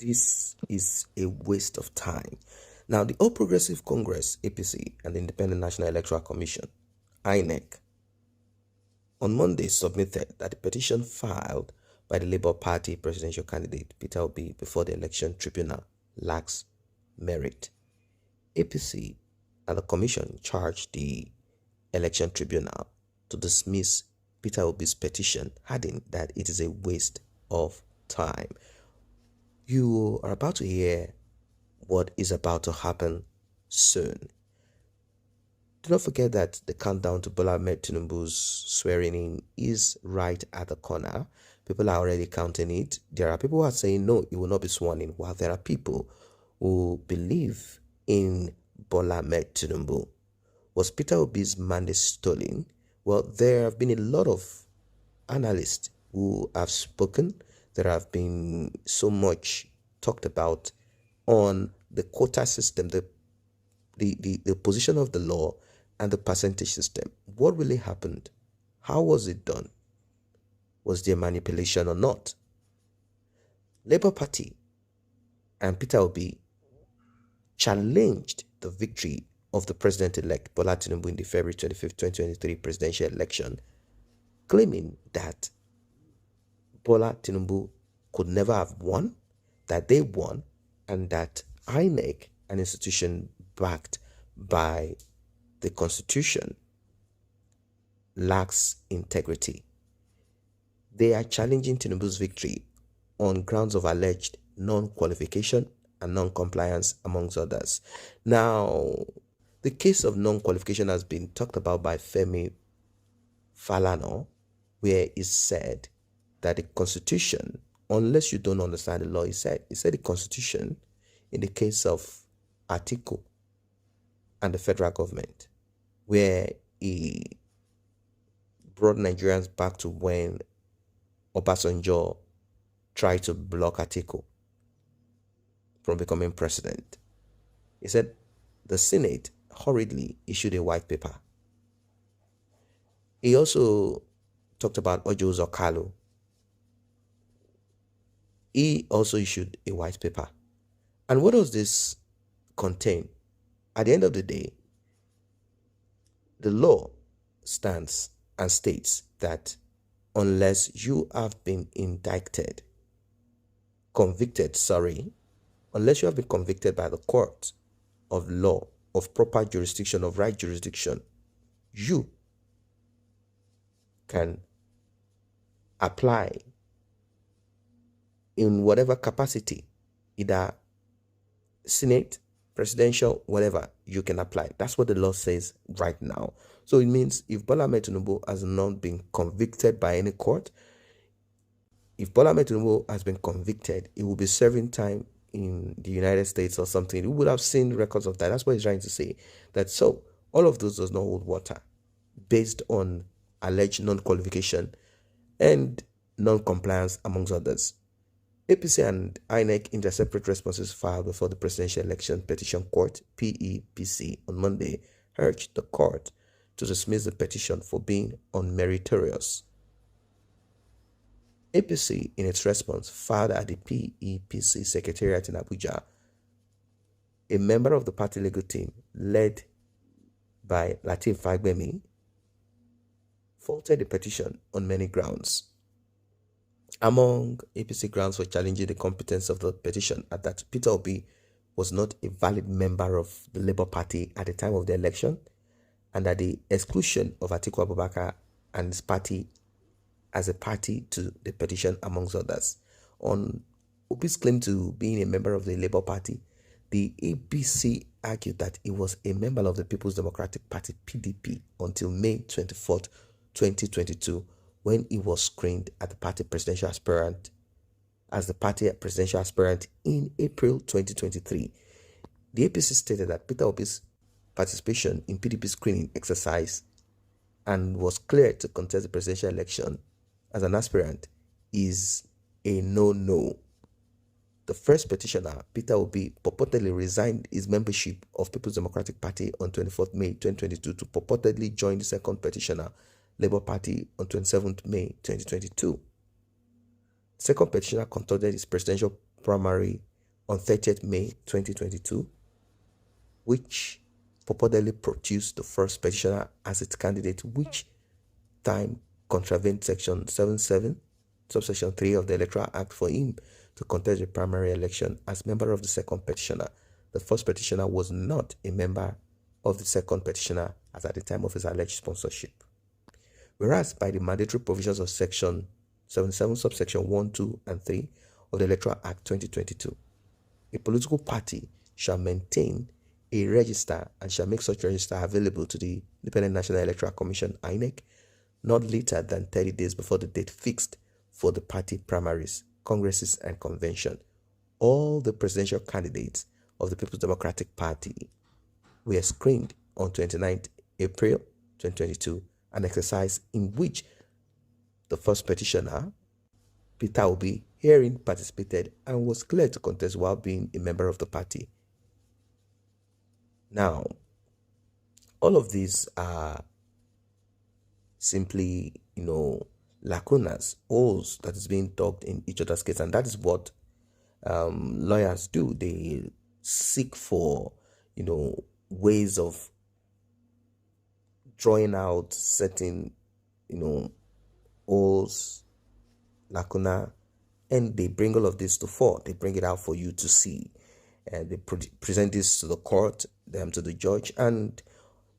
This is a waste of time. Now, the All Progressive Congress, APC, and the Independent National Electoral Commission, INEC, on Monday submitted that the petition filed by the Labour Party presidential candidate Peter Obi before the election tribunal lacks merit. APC and the commission charged the election tribunal to dismiss Peter Obi's petition, adding that it is a waste of time. You are about to hear what is about to happen soon. Do not forget that the countdown to Bola Ahmed Tinubu's swearing in is right at the corner. People are already counting it. There are people who are saying no, it will not be sworn in, while there are people who believe in Bola Ahmed Tinubu. Was Peter Obi's mandate stolen? Well, there have been a lot of analysts who have spoken. There have been so much talked about on the quota system, the position of the law and the percentage system. What really happened? How was it done? Was there manipulation or not? Labour Party and Peter Obi challenged the victory of the president-elect Bola Tinubu in the February 25th, 2023 presidential election, claiming that Bola Tinubu could never have won, that they won, and that INEC, an institution backed by the Constitution, lacks integrity. They are challenging Tinubu's victory on grounds of alleged non-qualification and non-compliance, amongst others. Now, the case of non-qualification has been talked about by Femi Falana, where it said that the Constitution, unless you don't understand the law, he said the Constitution, in the case of Atiku and the federal government, where he brought Nigerians back to when Obasanjo tried to block Atiku from becoming president. He said the Senate hurriedly issued a white paper. He also talked about Ojo Zokalo. He also issued a white paper. And what does this contain? At the end of the day, the law stands and states that unless you have been unless you have been convicted by the court of law, of proper jurisdiction, of right jurisdiction, you can apply in whatever capacity, either Senate, presidential, whatever, you can apply. That's what the law says right now. So it means if Bola Ahmed Tinubu has not been convicted by any court, if Bola Ahmed Tinubu has been convicted, he will be serving time in the United States or something. We would have seen records of that. That's what he's trying to say. That so all of those does not hold water based on alleged non-qualification and non-compliance, amongst others. APC and INEC in their separate responses filed before the Presidential Election Petition Court, PEPC, on Monday, urged the court to dismiss the petition for being unmeritorious. APC, in its response, filed at the PEPC Secretariat in Abuja. A member of the party legal team, led by Lateef Fagbemi, faulted the petition on many grounds. Among APC grounds for challenging the competence of the petition are that Peter Obi was not a valid member of the Labour Party at the time of the election, and that the exclusion of Atiku Abubakar and his party as a party to the petition, amongst others. On Obi's claim to being a member of the Labour Party, the APC argued that he was a member of the People's Democratic Party, PDP, until May 24th, 2022, when he was screened as the party presidential aspirant in April 2023. The APC stated that Peter Obi's participation in PDP screening exercise and was cleared to contest the presidential election as an aspirant is a no-no. The first petitioner, Peter Obi, purportedly resigned his membership of People's Democratic Party on 24th May 2022 to purportedly join the second petitioner, Labour Party, on 27th May 2022. The second petitioner conducted his presidential primary on 30th May 2022, which purportedly produced the first petitioner as its candidate, which time contravened Section 77, subsection 3 of the Electoral Act for him to contest the primary election as member of the second petitioner. The first petitioner was not a member of the second petitioner as at the time of his alleged sponsorship. Whereas by the mandatory provisions of Section 77, subsection 1, 2, and 3 of the Electoral Act 2022, a political party shall maintain a register and shall make such register available to the Independent National Electoral Commission, INEC, not later than 30 days before the date fixed for the party primaries, congresses, and convention. All the presidential candidates of the People's Democratic Party were screened on 29th April 2022, an exercise in which the first petitioner, Peter Obi, herein participated and was cleared to contest while being a member of the party. Now, all of these are simply, lacunas, holes that is being dug in each other's case, and that is what lawyers do. They seek for, ways of drawing out certain, holes, lacuna, and they bring all of this to fore. They bring it out for you to see, and they present this to the court, to the judge, and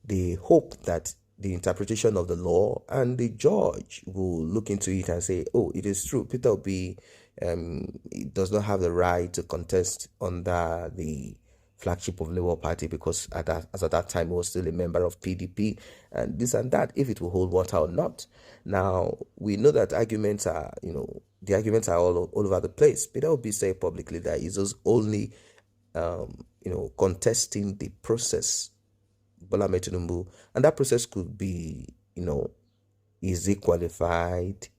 they hope that the interpretation of the law and the judge will look into it and say, oh, it is true, Peter Obi does not have the right to contest under the flagship of Labour Party because at that time he was still a member of PDP, and this and that, if it will hold water or not. Now, we know that arguments are, the arguments are all over the place. Peter Obi said publicly that he's just only, contesting the process, Bola Ahmed Tinubu, and that process could be, is he qualified?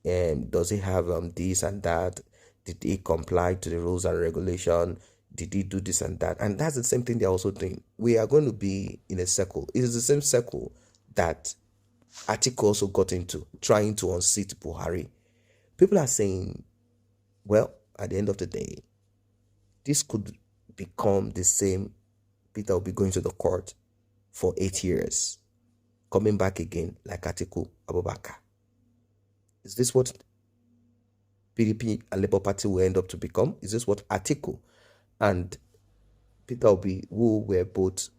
Does he have this and that? Did he comply to the rules and regulation? Did he do this and that? And that's the same thing they're also doing. We are going to be in a circle. It is the same circle that Atiku also got into, trying to unseat Buhari. People are saying, well, at the end of the day, this could become the same. Peter will be going to the court for 8 years, coming back again like Atiku Abubakar. Is this what PDP and Labour Party will end up to become? Is this what Atiku and Peter Obi, who were both,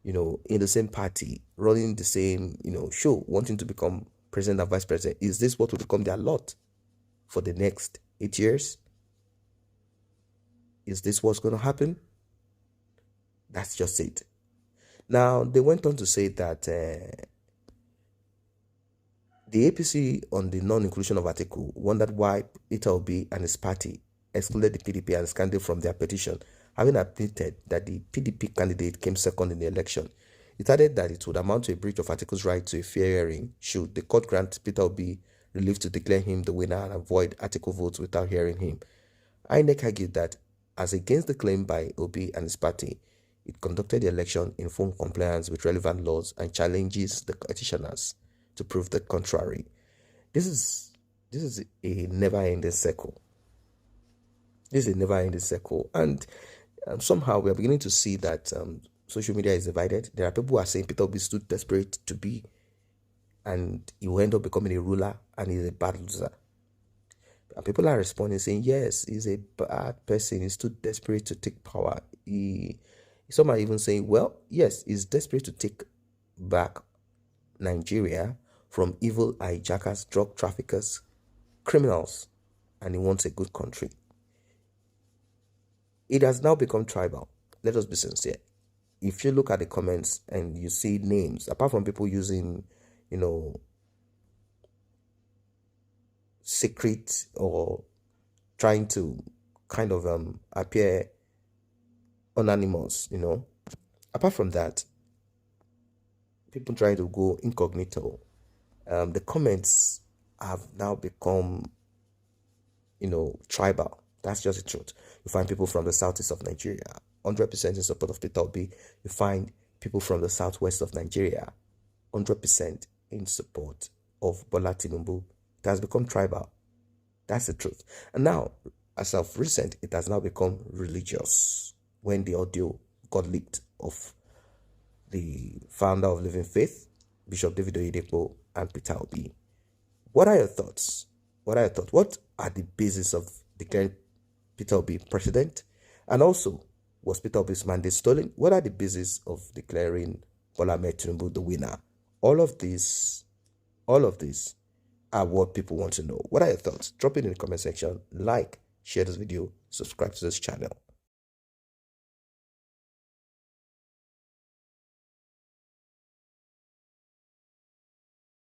in the same party, running the same, show, wanting to become president and vice president, is this what will become their lot for the next 8 years? Is this what's going to happen? That's just it. Now, they went on to say that the APC, on the non-inclusion of Atiku, wondered why Peter Obi and his party excluded the PDP and his candidate from their petition, having admitted that the PDP candidate came second in the election. It added that it would amount to a breach of Atiku's right to a fair hearing should the court grant Peter Obi relief to declare him the winner and avoid Atiku votes without hearing him. INEC argued that, as against the claim by Obi and his party, it conducted the election in full compliance with relevant laws and challenges the petitioners to prove the contrary. This is a never-ending circle. This is a never-ending circle, and somehow we are beginning to see that social media is divided. There are people who are saying Peter Obi is too desperate to be, and he will end up becoming a ruler, and he's a bad loser. And people are responding saying, yes, he's a bad person, he's too desperate to take power. Some are even saying, well, yes, he's desperate to take back Nigeria from evil hijackers, drug traffickers, criminals, and he wants a good country. It has now become tribal. Let us be sincere. If you look at the comments and you see names, apart from people using, secret or trying to kind of appear anonymous, apart from that, people trying to go incognito, the comments have now become, tribal. That's just the truth. You find people from the southeast of Nigeria, 100% in support of Peter Obi. You find people from the southwest of Nigeria, 100% in support of Bola Tinubu. It has become tribal. That's the truth. And now, as of recent, it has now become religious when the audio got leaked of the founder of Living Faith, Bishop David Oyedepo, and Peter Obi. What are your thoughts? What are your thoughts? What are the basis of declaring Peter Obi president? And also, was Peter Obi's mandate stolen? What are the basis of declaring Bola Ahmed Tinubu the winner? All of these are what people want to know. What are your thoughts? Drop it in the comment section. Like, share this video, subscribe to this channel.